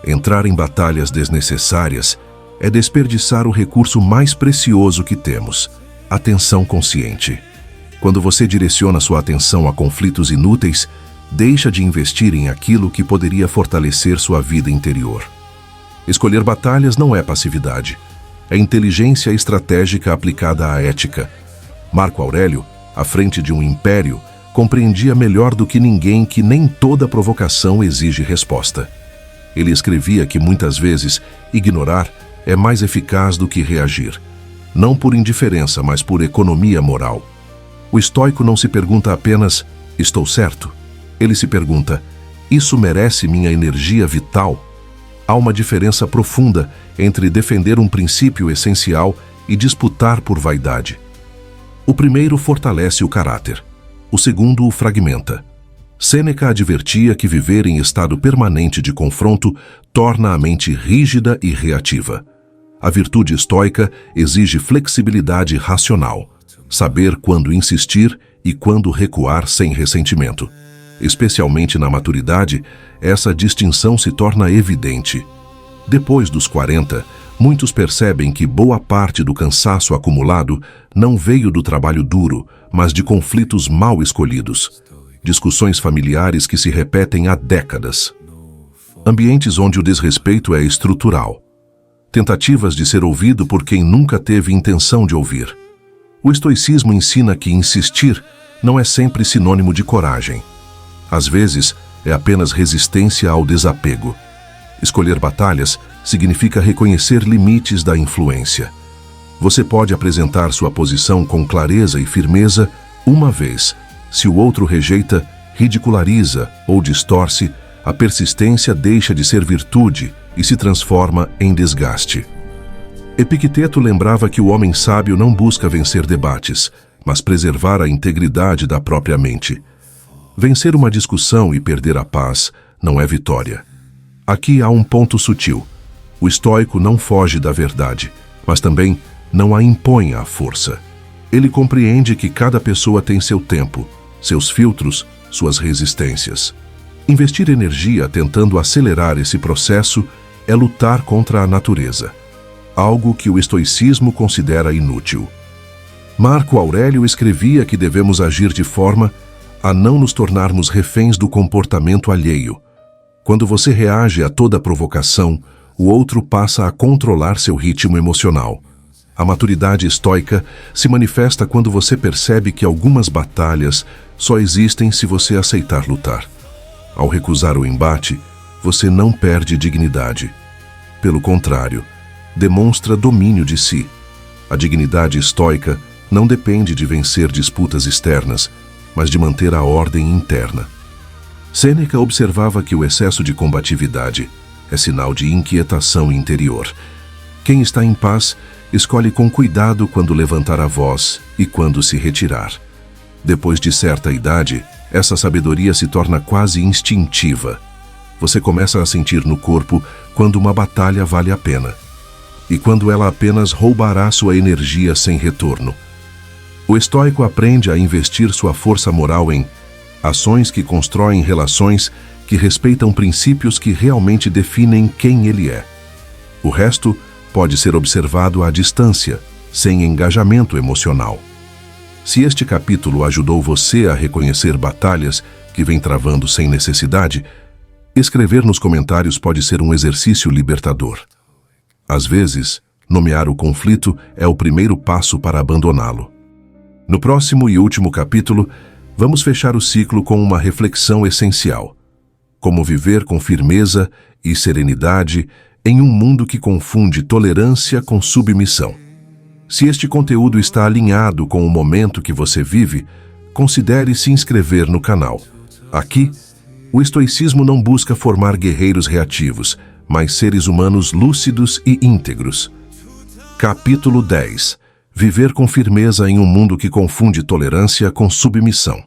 Speaker 1: Entrar em batalhas desnecessárias é desperdiçar o recurso mais precioso que temos, a atenção consciente. Quando você direciona sua atenção a conflitos inúteis, deixa de investir em aquilo que poderia fortalecer sua vida interior. Escolher batalhas não é passividade, é inteligência estratégica aplicada à ética. Marco Aurélio, à frente de um império, compreendia melhor do que ninguém que nem toda provocação exige resposta. Ele escrevia que muitas vezes ignorar é mais eficaz do que reagir, não por indiferença, mas por economia moral. O estoico não se pergunta apenas, estou certo? Ele se pergunta, isso merece minha energia vital? Há uma diferença profunda entre defender um princípio essencial e disputar por vaidade. O primeiro fortalece o caráter, o segundo o fragmenta. Sêneca advertia que viver em estado permanente de confronto torna a mente rígida e reativa. A virtude estoica exige flexibilidade racional, saber quando insistir e quando recuar sem ressentimento. Especialmente na maturidade, essa distinção se torna evidente. Depois dos 40, muitos percebem que boa parte do cansaço acumulado não veio do trabalho duro, mas de conflitos mal escolhidos. Discussões familiares que se repetem há décadas. Ambientes onde o desrespeito é estrutural. Tentativas de ser ouvido por quem nunca teve intenção de ouvir. O estoicismo ensina que insistir não é sempre sinônimo de coragem. Às vezes, é apenas resistência ao desapego. Escolher batalhas significa reconhecer limites da influência. Você pode apresentar sua posição com clareza e firmeza uma vez. Se o outro rejeita, ridiculariza ou distorce, a persistência deixa de ser virtude e se transforma em desgaste. Epicteto lembrava que o homem sábio não busca vencer debates, mas preservar a integridade da própria mente. Vencer uma discussão e perder a paz não é vitória. Aqui há um ponto sutil. O estoico não foge da verdade, mas também não a impõe à força. Ele compreende que cada pessoa tem seu tempo, seus filtros, suas resistências. Investir energia tentando acelerar esse processo é lutar contra a natureza, algo que o estoicismo considera inútil. Marco Aurélio escrevia que devemos agir de forma a não nos tornarmos reféns do comportamento alheio. Quando você reage a toda provocação, o outro passa a controlar seu ritmo emocional. A maturidade estoica se manifesta quando você percebe que algumas batalhas só existem se você aceitar lutar. Ao recusar o embate, você não perde dignidade. Pelo contrário, demonstra domínio de si. A dignidade estoica não depende de vencer disputas externas, mas de manter a ordem interna. Sêneca observava que o excesso de combatividade é sinal de inquietação interior. Quem está em paz escolhe com cuidado quando levantar a voz e quando se retirar. Depois de certa idade, essa sabedoria se torna quase instintiva. Você começa a sentir no corpo quando uma batalha vale a pena e quando ela apenas roubará sua energia sem retorno. O estoico aprende a investir sua força moral em ações que constroem relações que respeitam princípios que realmente definem quem ele é. O resto pode ser observado à distância, sem engajamento emocional. Se este capítulo ajudou você a reconhecer batalhas que vem travando sem necessidade, escrever nos comentários pode ser um exercício libertador. Às vezes, nomear o conflito é o primeiro passo para abandoná-lo. No próximo e último capítulo, vamos fechar o ciclo com uma reflexão essencial. Como viver com firmeza e serenidade em um mundo que confunde tolerância com submissão. Se este conteúdo está alinhado com o momento que você vive, considere se inscrever no canal. Aqui, o estoicismo não busca formar guerreiros reativos, mas seres humanos lúcidos e íntegros. Capítulo 10. Viver com firmeza em um mundo que confunde tolerância com submissão.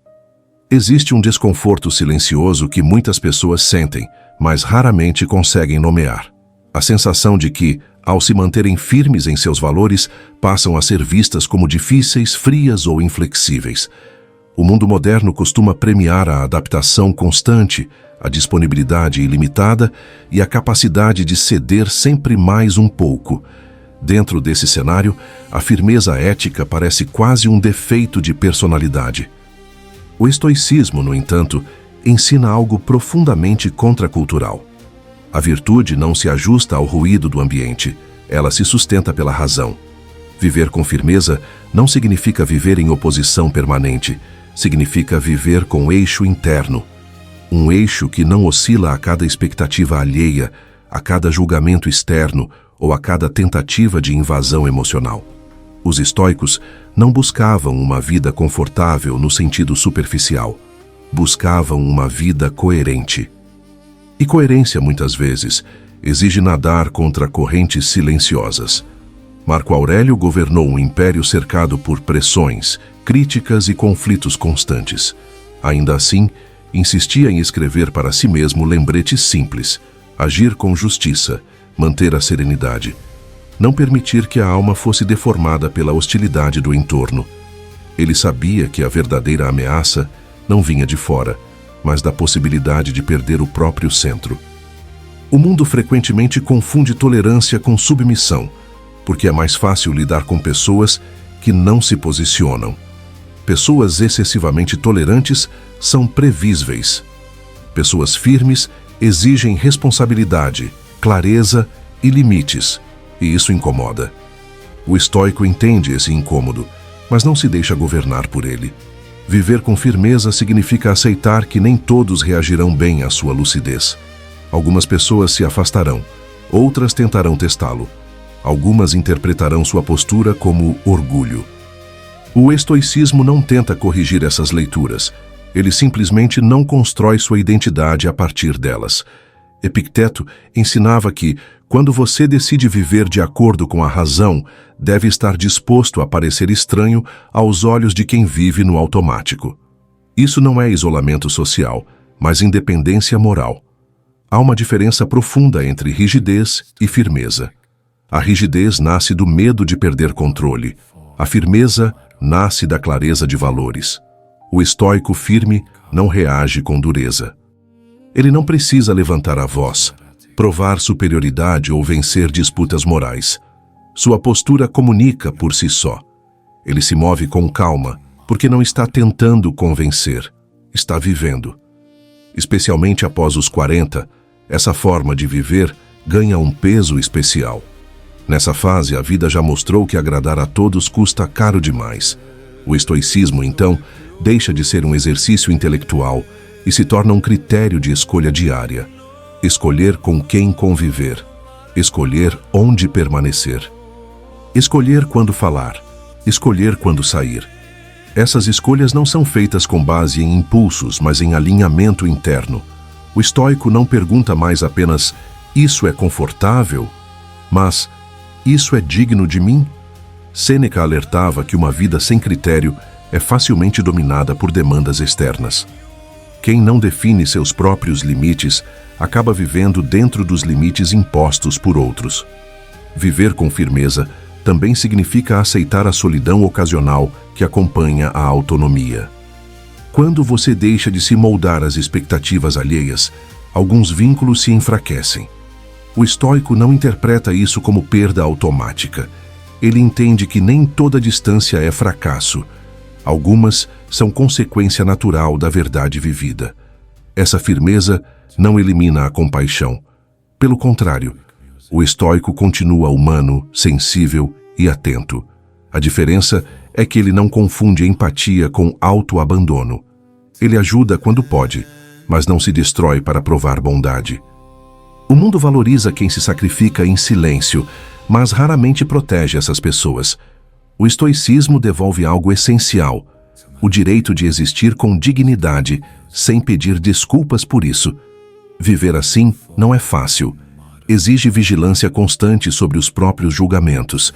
Speaker 1: Existe um desconforto silencioso que muitas pessoas sentem, mas raramente conseguem nomear. A sensação de que, ao se manterem firmes em seus valores, passam a ser vistas como difíceis, frias ou inflexíveis. O mundo moderno costuma premiar a adaptação constante, a disponibilidade ilimitada e a capacidade de ceder sempre mais um pouco. Dentro desse cenário, a firmeza ética parece quase um defeito de personalidade. O estoicismo, no entanto, ensina algo profundamente contracultural. A virtude não se ajusta ao ruído do ambiente, ela se sustenta pela razão. Viver com firmeza não significa viver em oposição permanente, significa viver com eixo interno. Um eixo que não oscila a cada expectativa alheia, a cada julgamento externo ou a cada tentativa de invasão emocional. Os estoicos não buscavam uma vida confortável no sentido superficial, buscavam uma vida coerente. E coerência, muitas vezes, exige nadar contra correntes silenciosas. Marco Aurélio governou um império cercado por pressões, críticas e conflitos constantes. Ainda assim, insistia em escrever para si mesmo lembretes simples: agir com justiça, manter a serenidade, não permitir que a alma fosse deformada pela hostilidade do entorno. Ele sabia que a verdadeira ameaça não vinha de fora, mas da possibilidade de perder o próprio centro. O mundo frequentemente confunde tolerância com submissão, porque é mais fácil lidar com pessoas que não se posicionam. Pessoas excessivamente tolerantes são previsíveis. Pessoas firmes exigem responsabilidade, clareza e limites, e isso incomoda. O estoico entende esse incômodo, mas não se deixa governar por ele. Viver com firmeza significa aceitar que nem todos reagirão bem à sua lucidez. Algumas pessoas se afastarão, outras tentarão testá-lo. Algumas interpretarão sua postura como orgulho. O estoicismo não tenta corrigir essas leituras. Ele simplesmente não constrói sua identidade a partir delas. Epicteto ensinava que, quando você decide viver de acordo com a razão, deve estar disposto a parecer estranho aos olhos de quem vive no automático. Isso não é isolamento social, mas independência moral. Há uma diferença profunda entre rigidez e firmeza. A rigidez nasce do medo de perder controle. A firmeza nasce da clareza de valores. O estoico firme não reage com dureza. Ele não precisa levantar a voz, provar superioridade ou vencer disputas morais. Sua postura comunica por si só. Ele se move com calma, porque não está tentando convencer, está vivendo. Especialmente após os 40, essa forma de viver ganha um peso especial. Nessa fase, a vida já mostrou que agradar a todos custa caro demais. O estoicismo, então, deixa de ser um exercício intelectual e se torna um critério de escolha diária. Escolher com quem conviver. Escolher onde permanecer. Escolher quando falar. Escolher quando sair. Essas escolhas não são feitas com base em impulsos, mas em alinhamento interno. O estoico não pergunta mais apenas "isso é confortável?", mas "isso é digno de mim?". Sêneca alertava que uma vida sem critério é facilmente dominada por demandas externas. Quem não define seus próprios limites acaba vivendo dentro dos limites impostos por outros. Viver com firmeza também significa aceitar a solidão ocasional que acompanha a autonomia. Quando você deixa de se moldar às expectativas alheias, alguns vínculos se enfraquecem. O estoico não interpreta isso como perda automática. Ele entende que nem toda distância é fracasso. Algumas são consequência natural da verdade vivida. Essa firmeza não elimina a compaixão. Pelo contrário, o estoico continua humano, sensível e atento. A diferença é que ele não confunde empatia com autoabandono. Ele ajuda quando pode, mas não se destrói para provar bondade. O mundo valoriza quem se sacrifica em silêncio, mas raramente protege essas pessoas. O estoicismo devolve algo essencial: o direito de existir com dignidade, sem pedir desculpas por isso. Viver assim não é fácil. Exige vigilância constante sobre os próprios julgamentos.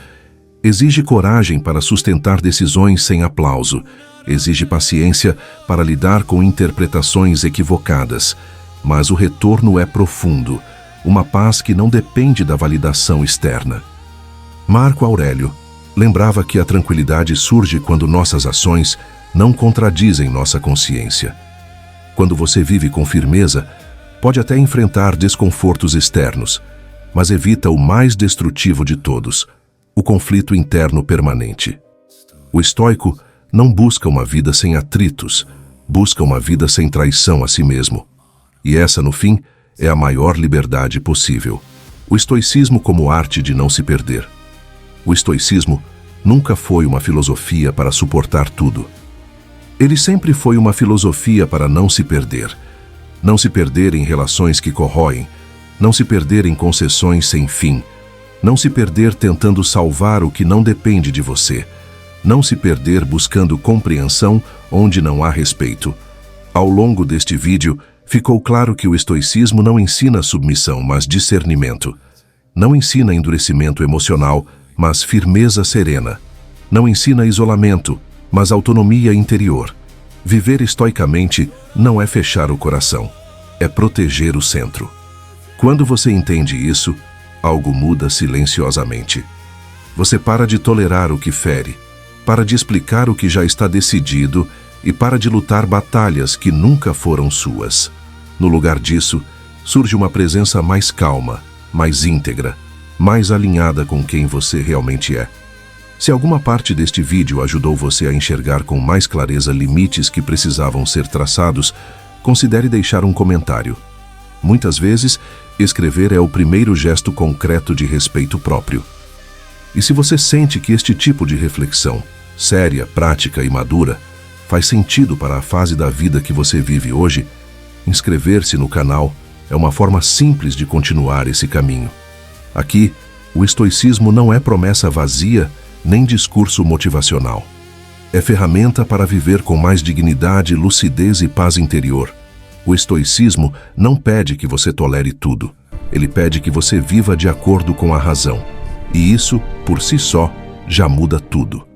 Speaker 1: Exige coragem para sustentar decisões sem aplauso. Exige paciência para lidar com interpretações equivocadas. Mas o retorno é profundo, uma paz que não depende da validação externa. Marco Aurélio lembrava que a tranquilidade surge quando nossas ações não contradizem nossa consciência. Quando você vive com firmeza, pode até enfrentar desconfortos externos, mas evita o mais destrutivo de todos: o conflito interno permanente. O estoico não busca uma vida sem atritos, busca uma vida sem traição a si mesmo. E essa, no fim, é a maior liberdade possível. O estoicismo como arte de não se perder. O estoicismo nunca foi uma filosofia para suportar tudo. Ele sempre foi uma filosofia para não se perder. Não se perder em relações que corroem, não se perder em concessões sem fim, não se perder tentando salvar o que não depende de você, não se perder buscando compreensão onde não há respeito. Ao longo deste vídeo, ficou claro que o estoicismo não ensina submissão, mas discernimento. Não ensina endurecimento emocional, mas firmeza serena. Não ensina isolamento, mas autonomia interior. Viver estoicamente não é fechar o coração, é proteger o centro. Quando você entende isso, algo muda silenciosamente. Você para de tolerar o que fere, para de explicar o que já está decidido e para de lutar batalhas que nunca foram suas. No lugar disso, surge uma presença mais calma, mais íntegra, mais alinhada com quem você realmente é. Se alguma parte deste vídeo ajudou você a enxergar com mais clareza limites que precisavam ser traçados, considere deixar um comentário. Muitas vezes, escrever é o primeiro gesto concreto de respeito próprio. E se você sente que este tipo de reflexão, séria, prática e madura, faz sentido para a fase da vida que você vive hoje, inscrever-se no canal é uma forma simples de continuar esse caminho. Aqui, o estoicismo não é promessa vazia nem discurso motivacional. É ferramenta para viver com mais dignidade, lucidez e paz interior. O estoicismo não pede que você tolere tudo. Ele pede que você viva de acordo com a razão. E isso, por si só, já muda tudo.